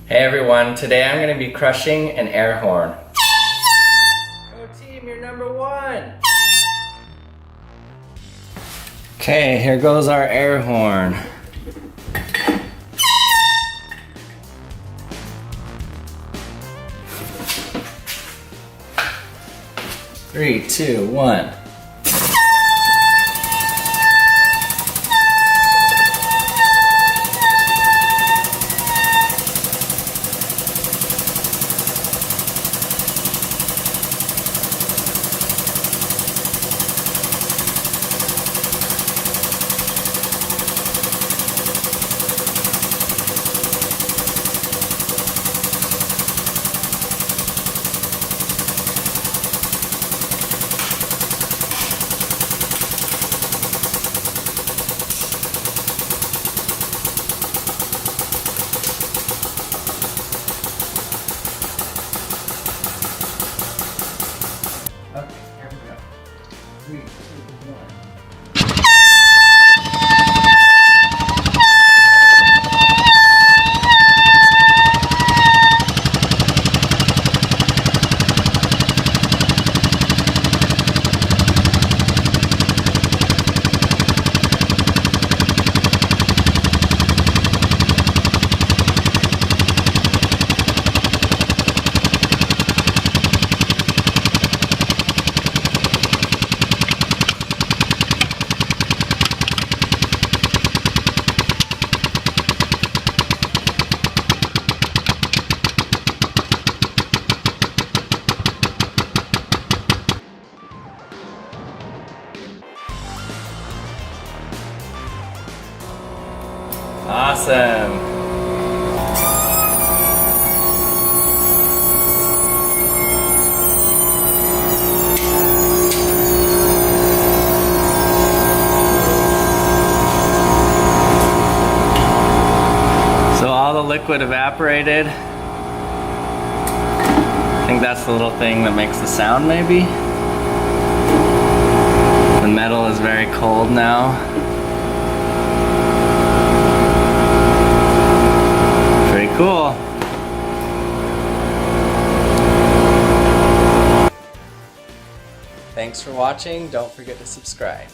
Hey everyone, today I'm going to be crushing an air horn. Go team, you're number one! Okay, here goes our air horn. Three, two, one. Okay, here we go. 3, 2, 1. Awesome. So all the liquid evaporated. I think that's the little thing that makes the sound maybe. The metal is very cold now. Pretty cool. Thanks for watching. Don't forget to subscribe.